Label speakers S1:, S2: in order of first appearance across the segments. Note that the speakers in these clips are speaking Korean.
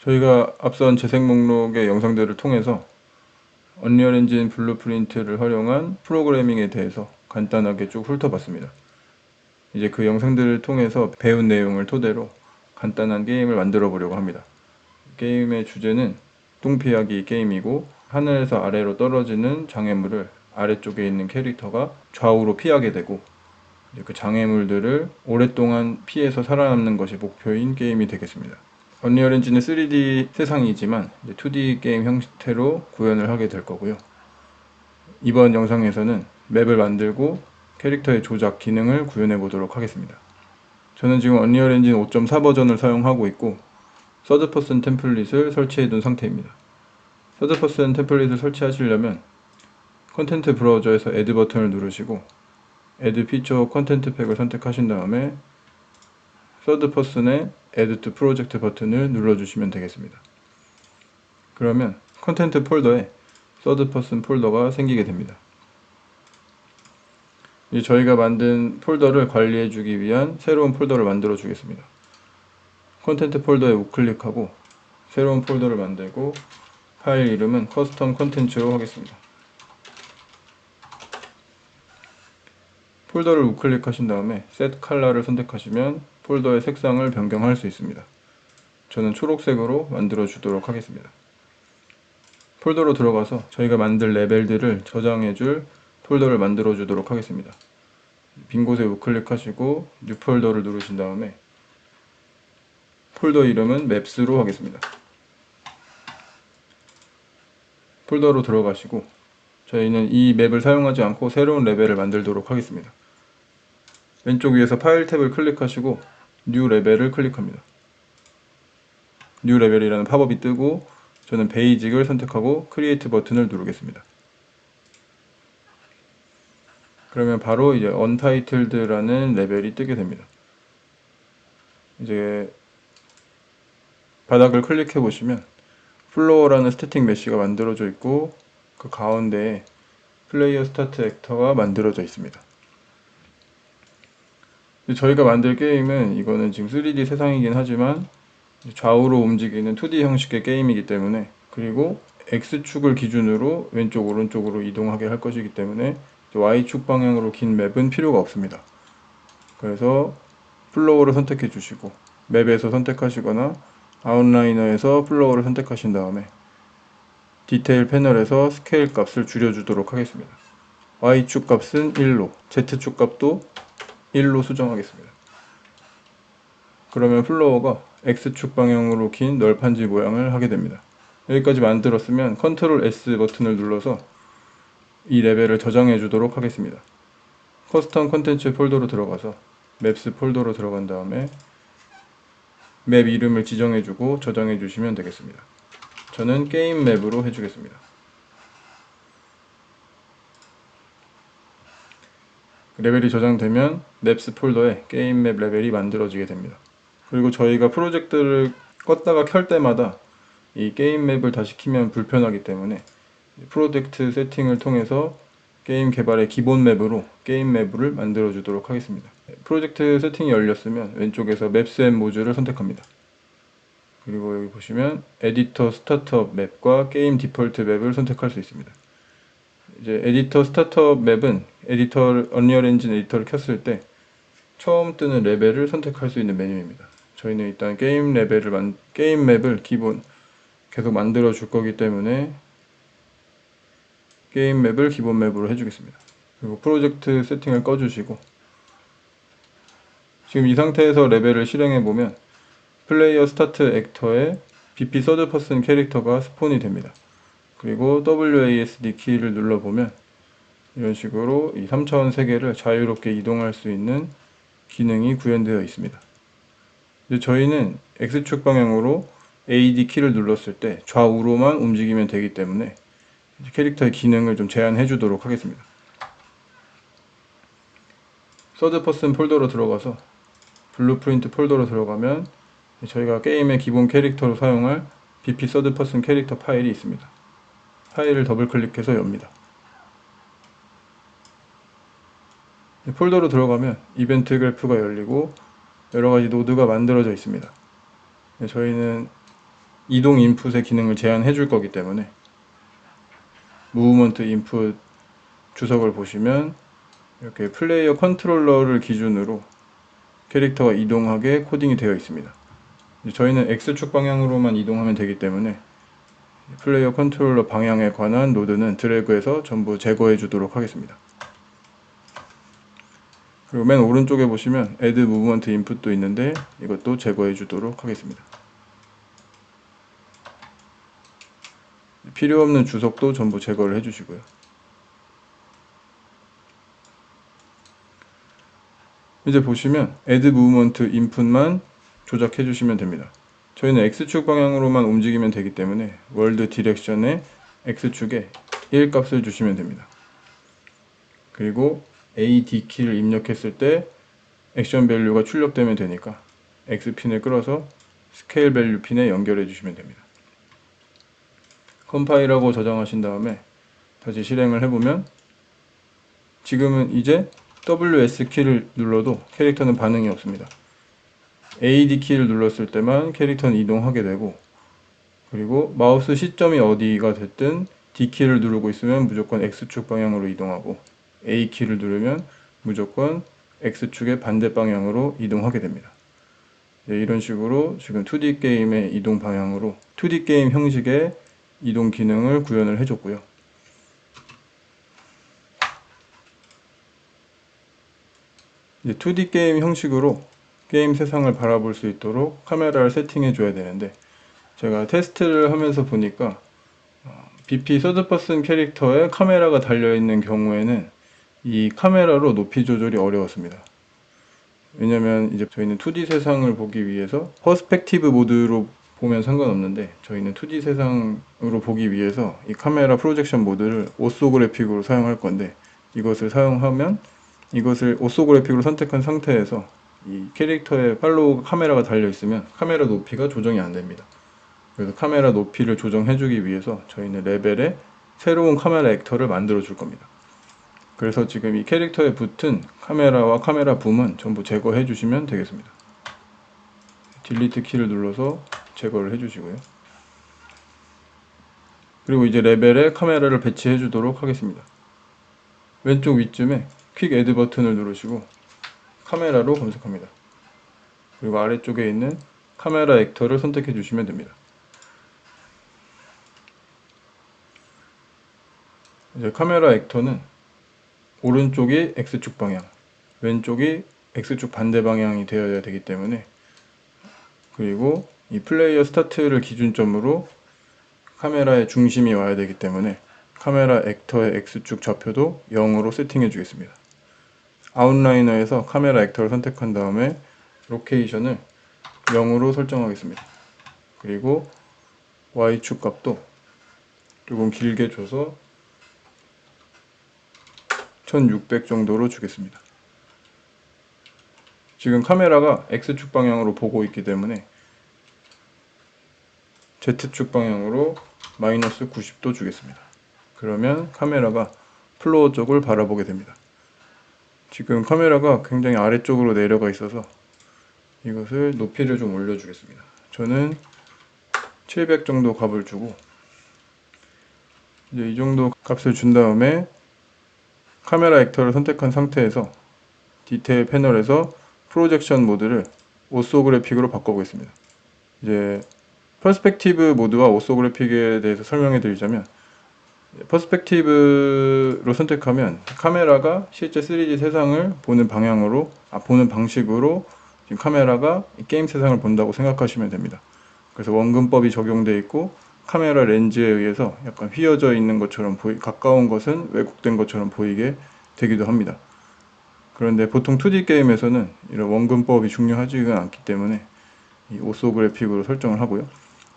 S1: 저희가 앞선 재생 목록의 영상들을 통해서 언리얼 엔진 블루프린트를 활용한 프로그래밍에 대해서 간단하게 쭉 훑어봤습니다. 이제 그 영상들을 통해서 배운 내용을 토대로 간단한 게임을 만들어 보려고 합니다. 게임의 주제는 뚱피하기 게임이고, 하늘에서 아래로 떨어지는 장애물을 아래쪽에 있는 캐릭터가 좌우로 피하게 되고, 그 장애물들을 오랫동안 피해서 살아남는 것이 목표인 게임이 되겠습니다. 언리얼 엔진은 3D 세상이지만 2D 게임 형태로 구현을 하게 될 거고요. 이번 영상에서는 맵을 만들고 캐릭터의 조작 기능을 구현해 보도록 하겠습니다. 저는 지금 언리얼 엔진 5.4 버전을 사용하고 있고, 서드 퍼슨 템플릿을 설치해 둔 상태입니다. 서드 퍼슨 템플릿을 설치하시려면 컨텐트 브라우저에서 애드 버튼을 누르시고 애드 피처 컨텐트 팩을 선택하신 다음에 서드 퍼슨의 애드 투 프로젝트 버튼을 눌러주시면 되겠습니다. 그러면 컨텐트 폴더에 서드 퍼슨 폴더가 생기게 됩니다. 이제 저희가 만든 폴더를 관리해 주기 위한 새로운 폴더를 만들어 주겠습니다. 컨텐트 폴더에 우클릭하고 새로운 폴더를 만들고 파일 이름은 커스텀 컨텐츠로 하겠습니다. 폴더를 우클릭하신 다음에 셋 컬러를 선택하시면 폴더의 색상을 변경할 수 있습니다. 저는 초록색으로 만들어 주도록 하겠습니다. 폴더로 들어가서 저희가 만들 레벨들을 저장해 줄 폴더를 만들어 주도록 하겠습니다. 빈 곳에 우클릭하시고 뉴 폴더를 누르신 다음에 폴더 이름은 맵스로 하겠습니다. 폴더로 들어가시고 저희는 이 맵을 사용하지 않고 새로운 레벨을 만들도록 하겠습니다. 왼쪽 위에서 파일 탭을 클릭하시고 뉴 레벨을 클릭합니다. 뉴 레벨이라는 팝업이 뜨고 저는 베이직을 선택하고 크리에이트 버튼을 누르겠습니다. 그러면 바로 이제 언타이틀드라는 레벨이 뜨게 됩니다. 이제 바닥을 클릭해 보시면 플로어라는 스태틱 메쉬가 만들어져 있고 그 가운데에 플레이어 스타트 액터가 만들어져 있습니다. 저희가 만들 게임은 이거는 지금 3D 세상이긴 하지만 좌우로 움직이는 2D 형식의 게임이기 때문에, 그리고 X축을 기준으로 왼쪽 오른쪽으로 이동하게 할 것이기 때문에 Y축 방향으로 긴 맵은 필요가 없습니다. 그래서 플로어를 선택해 주시고 맵에서 선택하시거나 아웃라이너에서 플로어를 선택하신 다음에 디테일 패널에서 스케일 값을 줄여주도록 하겠습니다. Y축 값은 1로, Z축 값도 1로 수정하겠습니다. 그러면 플로어가 X축 방향으로 긴 널판지 모양을 하게 됩니다. 여기까지 만들었으면 컨트롤 S 버튼을 눌러서 이 레벨을 저장해 주도록 하겠습니다. 커스텀 컨텐츠 폴더로 들어가서 맵스 폴더로 들어간 다음에 맵 이름을 지정해 주고 저장해 주시면 되겠습니다. 저는 게임 맵으로 해주겠습니다. 레벨이 저장되면 맵스 폴더에 게임 맵 레벨이 만들어지게 됩니다. 그리고 저희가 프로젝트를 껐다가 켤 때마다 이 게임 맵을 다시 키면 불편하기 때문에 프로젝트 세팅을 통해서 게임 개발의 기본 맵으로 게임 맵을 만들어 주도록 하겠습니다. 프로젝트 세팅이 열렸으면 왼쪽에서 맵스 앤 모듈을 선택합니다. 그리고 여기 보시면 에디터 스타트업 맵과 게임 디폴트 맵을 선택할 수 있습니다. 이제 에디터 스타트업 맵은 언리얼 엔진 에디터를 켰을 때 처음 뜨는 레벨을 선택할 수 있는 메뉴입니다. 저희는 일단 게임 맵을 기본 계속 만들어 줄 거기 때문에 게임 맵을 기본 맵으로 해주겠습니다. 그리고 프로젝트 세팅을 꺼주시고 지금 이 상태에서 레벨을 실행해 보면 플레이어 스타트 액터에 BP 서드 퍼슨 캐릭터가 스폰이 됩니다. 그리고 WASD 키를 눌러보면 이런 식으로 이 3차원 세계를 자유롭게 이동할 수 있는 기능이 구현되어 있습니다. 이제 저희는 X축 방향으로 AD 키를 눌렀을 때 좌우로만 움직이면 되기 때문에 캐릭터의 기능을 좀 제한해 주도록 하겠습니다. 서드 퍼슨 폴더로 들어가서 블루프린트 폴더로 들어가면 저희가 게임의 기본 캐릭터로 사용할 BP 서드 퍼슨 캐릭터 파일이 있습니다. 파일을 더블 클릭해서 엽니다. 폴더로 들어가면 이벤트 그래프가 열리고 여러가지 노드가 만들어져 있습니다. 저희는 이동 인풋의 기능을 제한해 줄 거기 때문에 무브먼트 인풋 주석을 보시면 이렇게 플레이어 컨트롤러를 기준으로 캐릭터가 이동하게 코딩이 되어 있습니다. 저희는 X축 방향으로만 이동하면 되기 때문에 플레이어 컨트롤러 방향에 관한 노드는 드래그해서 전부 제거해 주도록 하겠습니다. 그리고 맨 오른쪽에 보시면 Add Movement Input도 있는데 이것도 제거해 주도록 하겠습니다. 필요 없는 주석도 전부 제거를 해주시고요. 이제 보시면 Add Movement Input만 조작해 주시면 됩니다. 저희는 X축 방향으로만 움직이면 되기 때문에 월드 디렉션에 X축에 1 값을 주시면 됩니다. 그리고 AD 키를 입력했을 때 액션 밸류가 출력되면 되니까 X핀을 끌어서 스케일 밸류 핀에 연결해 주시면 됩니다. 컴파일하고 저장하신 다음에 다시 실행을 해보면 지금은 이제 WS 키를 눌러도 캐릭터는 반응이 없습니다. AD 키를 눌렀을 때만 캐릭터는 이동하게 되고, 그리고 마우스 시점이 어디가 됐든 D 키를 누르고 있으면 무조건 X축 방향으로 이동하고, A 키를 누르면 무조건 X축의 반대 방향으로 이동하게 됩니다. 네, 이런 식으로 지금 2D 게임의 이동 방향으로 2D 게임 형식의 이동 기능을 구현을 해줬고요. 이제 2D 게임 형식으로 게임 세상을 바라볼 수 있도록 카메라를 세팅해 줘야 되는데, 제가 테스트를 하면서 보니까 BP 서드퍼슨 캐릭터에 카메라가 달려있는 경우에는 이 카메라로 높이 조절이 어려웠습니다. 왜냐면 이제 저희는 2D 세상을 보기 위해서 퍼스펙티브 모드로 보면 상관없는데, 저희는 2D 세상으로 보기 위해서 이 카메라 프로젝션 모드를 오소그래픽으로 사용할 건데, 이것을 사용하면 이것을 오소그래픽으로 선택한 상태에서 이 캐릭터에 팔로우 카메라가 달려 있으면 카메라 높이가 조정이 안 됩니다. 그래서 카메라 높이를 조정해 주기 위해서 저희는 레벨에 새로운 카메라 액터를 만들어 줄 겁니다. 그래서 지금 이 캐릭터에 붙은 카메라와 카메라 붐은 전부 제거해 주시면 되겠습니다. 딜리트 키를 눌러서 제거를 해 주시고요. 그리고 이제 레벨에 카메라를 배치해 주도록 하겠습니다. 왼쪽 위쯤에 퀵 애드 버튼을 누르시고 카메라로 검색합니다. 그리고 아래쪽에 있는 카메라 액터를 선택해 주시면 됩니다. 이제 카메라 액터는 오른쪽이 X축 방향, 왼쪽이 X축 반대 방향이 되어야 되기 때문에, 그리고 이 플레이어 스타트를 기준점으로 카메라의 중심이 와야 되기 때문에 카메라 액터의 X축 좌표도 0으로 세팅해 주겠습니다. 아웃라이너에서 카메라 액터를 선택한 다음에 로케이션을 0으로 설정하겠습니다. 그리고 Y축 값도 조금 길게 줘서 1600 정도로 주겠습니다. 지금 카메라가 X축 방향으로 보고 있기 때문에 Z축 방향으로 마이너스 90도 주겠습니다. 그러면 카메라가 플로어 쪽을 바라보게 됩니다. 지금 카메라가 굉장히 아래쪽으로 내려가 있어서 이것을 높이를 좀 올려주겠습니다. 저는 700 정도 값을 주고, 이제 이 정도 값을 준 다음에 카메라 액터를 선택한 상태에서 디테일 패널에서 프로젝션 모드를 오소그래픽으로 바꿔보겠습니다. 이제 퍼스펙티브 모드와 오소그래픽에 대해서 설명해 드리자면, 퍼스펙티브로 선택하면 카메라가 실제 3D 세상을 보는 방향으로, 보는 방식으로 지금 카메라가 게임 세상을 본다고 생각하시면 됩니다. 그래서 원근법이 적용되어 있고 카메라 렌즈에 의해서 약간 휘어져 있는 것처럼 가까운 것은 왜곡된 것처럼 보이게 되기도 합니다. 그런데 보통 2D 게임에서는 이런 원근법이 중요하지가 않기 때문에 이 오소그래픽으로 설정을 하고요.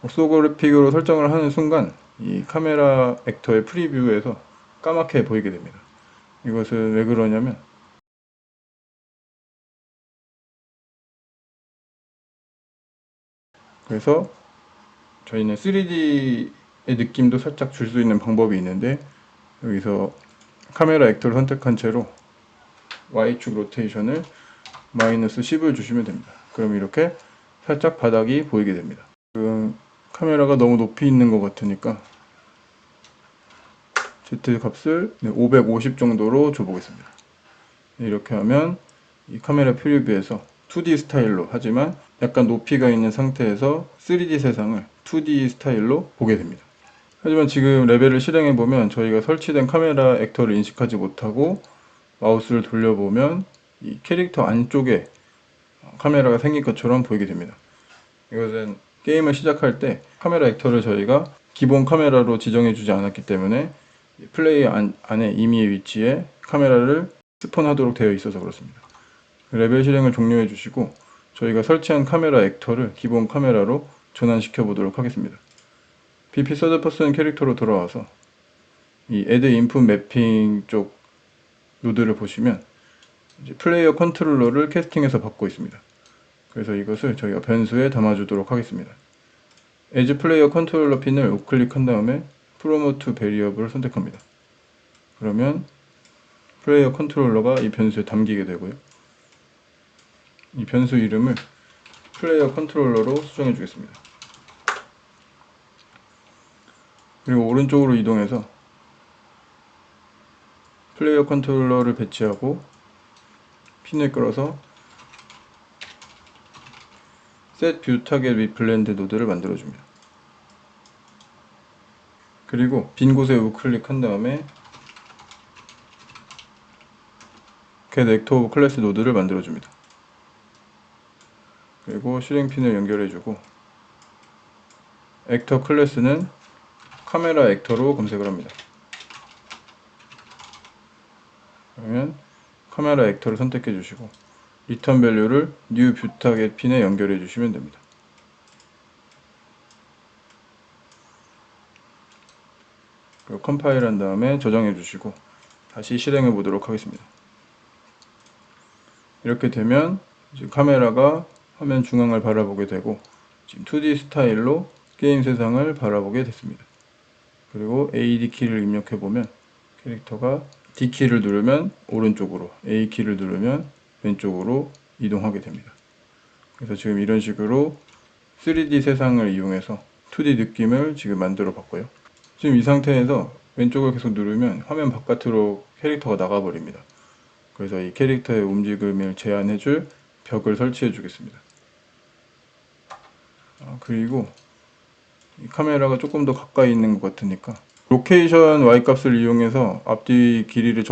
S1: 오소그래픽으로 설정을 하는 순간 이 카메라 액터의 프리뷰에서 까맣게 보이게 됩니다. 이것은 왜 그러냐면, 그래서 저희는 3D의 느낌도 살짝 줄 수 있는 방법이 있는데, 여기서 카메라 액터를 선택한 채로 Y축 로테이션을 마이너스 10을 주시면 됩니다. 그럼 이렇게 살짝 바닥이 보이게 됩니다. 지금 카메라가 너무 높이 있는 것 같으니까 Z 값을 550 정도로 줘보겠습니다. 이렇게 하면 이 카메라 프리뷰에서 2D 스타일로, 하지만 약간 높이가 있는 상태에서 3D 세상을 2D 스타일로 보게 됩니다. 하지만 지금 레벨을 실행해보면 저희가 설치된 카메라 액터를 인식하지 못하고 마우스를 돌려보면 이 캐릭터 안쪽에 카메라가 생긴 것처럼 보이게 됩니다. 이것은 게임을 시작할 때 카메라 액터를 저희가 기본 카메라로 지정해주지 않았기 때문에 플레이 안에 임의의 위치에 카메라를 스폰하도록 되어 있어서 그렇습니다. 레벨 실행을 종료해 주시고 저희가 설치한 카메라 액터를 기본 카메라로 전환시켜 보도록 하겠습니다. BP 서드 퍼슨 캐릭터로 돌아와서 이 Add Input Mapping 쪽 노드를 보시면 이제 플레이어 컨트롤러를 캐스팅해서 받고 있습니다. 그래서 이것을 저희가 변수에 담아주도록 하겠습니다. As 플레이어 컨트롤러 핀을 우클릭한 다음에 Promote Variable을 선택합니다. 그러면 플레이어 컨트롤러가 이 변수에 담기게 되고요. 이 변수 이름을 플레이어 컨트롤러로 수정해 주겠습니다. 그리고 오른쪽으로 이동해서 플레이어 컨트롤러를 배치하고 핀을 끌어서 Set View Target with Blend 노드를 만들어줍니다. 그리고 빈 곳에 우클릭한 다음에 Get Actor of Class 노드를 만들어줍니다. 그리고 실행 핀을 연결해주고 액터 클래스는 카메라 액터로 검색을 합니다. 그러면 카메라 액터를 선택해 주시고 리턴 밸류를 New View Target 핀에 연결해 주시면 됩니다. 그리고 컴파일 한 다음에 저장해 주시고 다시 실행해 보도록 하겠습니다. 이렇게 되면 이제 카메라가 화면 중앙을 바라보게 되고 지금 2D 스타일로 게임 세상을 바라보게 됐습니다. 그리고 AD 키를 입력해 보면 캐릭터가 D 키를 누르면 오른쪽으로, A 키를 누르면 왼쪽으로 이동하게 됩니다. 그래서 지금 이런 식으로 3D 세상을 이용해서 2D 느낌을 지금 만들어 봤고요. 지금 이 상태에서 왼쪽을 계속 누르면 화면 바깥으로 캐릭터가 나가버립니다. 그래서 이 캐릭터의 움직임을 제한해줄 벽을 설치해 주겠습니다. 그리고 이 카메라가 조금 더 가까이 있는 것 같으니까 로케이션 Y값을 이용해서 앞뒤 길이를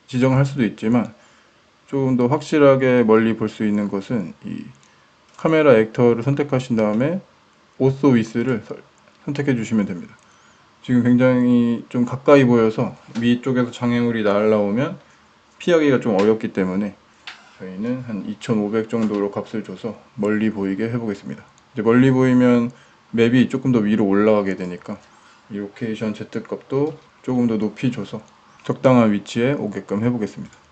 S1: 지정할 수도 있지만 조금 더 확실하게 멀리 볼 수 있는 것은 이 카메라 액터를 선택하신 다음에 오소 위스를 선택해 주시면 됩니다. 지금 굉장히 좀 가까이 보여서 위쪽에서 장애물이 날라오면 피하기가 좀 어렵기 때문에 저희는 한 2500 정도로 값을 줘서 멀리 보이게 해보겠습니다. 이제 멀리 보이면 맵이 조금 더 위로 올라가게 되니까 이 로케이션 Z 값도 조금 더 높이 줘서 적당한 위치에 오게끔 해보겠습니다.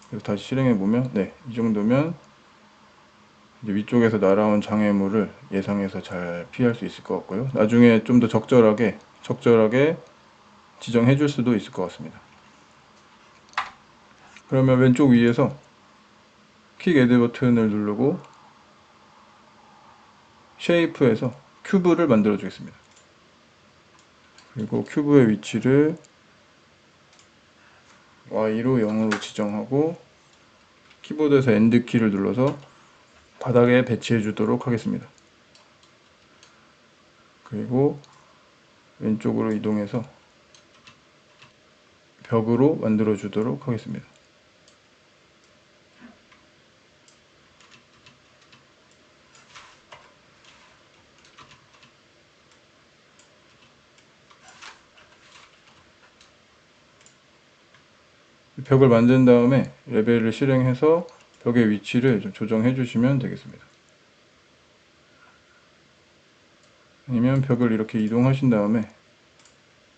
S1: 그래서 다시 실행해보면 이 정도면 이제 위쪽에서 날아온 장애물을 예상해서 잘 피할 수 있을 것 같고요. 나중에 좀 더 적절하게 지정해 줄 수도 있을 것 같습니다. 그러면 왼쪽 위에서 킥 애드 버튼을 누르고 쉐이프에서 큐브를 만들어 주겠습니다. 그리고 큐브의 위치를 Y로 0으로 지정하고 키보드에서 엔드 키를 눌러서 바닥에 배치해 주도록 하겠습니다. 그리고 왼쪽으로 이동해서 벽으로 만들어 주도록 하겠습니다. 벽을 만든 다음에 레벨을 실행해서 벽의 위치를 좀 조정해 주시면 되겠습니다. 아니면 벽을 이렇게 이동하신 다음에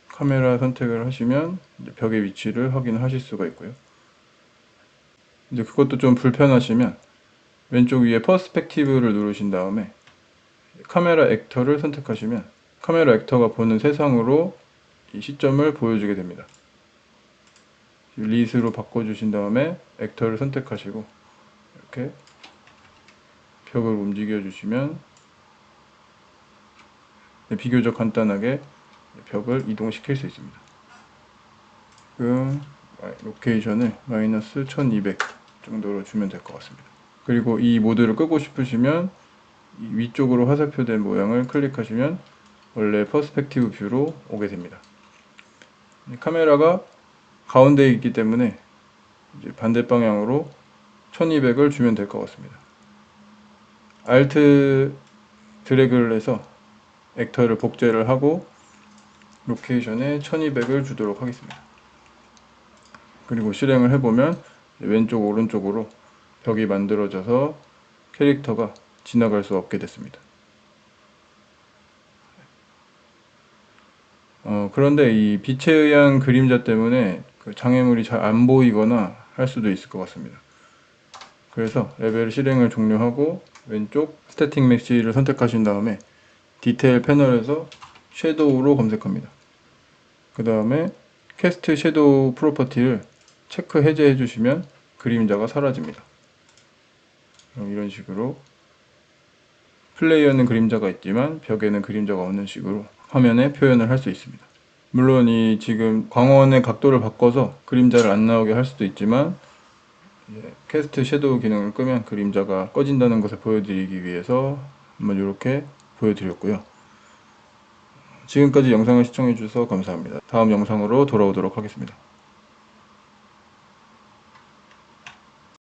S1: 카메라 선택을 하시면 벽의 위치를 확인하실 수가 있고요. 이제 그것도 좀 불편하시면 왼쪽 위에 퍼스펙티브를 누르신 다음에 카메라 액터를 선택하시면 카메라 액터가 보는 세상으로 이 시점을 보여주게 됩니다. 리스로 바꿔주신 다음에 액터를 선택하시고 이렇게 벽을 움직여 주시면 비교적 간단하게 벽을 이동시킬 수 있습니다. 지금 로케이션을 마이너스 1200 정도로 주면 될 것 같습니다. 그리고 이 모드를 끄고 싶으시면 이 위쪽으로 화살표된 모양을 클릭하시면 원래 퍼스펙티브 뷰로 오게 됩니다. 카메라가 가운데에 있기 때문에 이제 반대 방향으로 1200을 주면 될 것 같습니다. Alt 드래그를 해서 액터를 복제를 하고 로케이션에 1200을 주도록 하겠습니다. 그리고 실행을 해보면 왼쪽 오른쪽으로 벽이 만들어져서 캐릭터가 지나갈 수 없게 됐습니다. 그런데 이 빛에 의한 그림자 때문에 그 장애물이 잘 안 보이거나 할 수도 있을 것 같습니다. 그래서 레벨 실행을 종료하고 왼쪽 스태틱 메시를 선택하신 다음에 디테일 패널에서 섀도우로 검색합니다. 그 다음에 캐스트 섀도우 프로퍼티를 체크 해제해 주시면 그림자가 사라집니다. 그럼 이런 식으로 플레이어는 그림자가 있지만 벽에는 그림자가 없는 식으로 화면에 표현을 할 수 있습니다. 물론 이 지금 광원의 각도를 바꿔서 그림자를 안 나오게 할 수도 있지만 캐스트 섀도우 기능을 끄면 그림자가 꺼진다는 것을 보여드리기 위해서 한번 이렇게 보여드렸고요. 지금까지 영상을 시청해 주셔서 감사합니다. 다음 영상으로 돌아오도록 하겠습니다.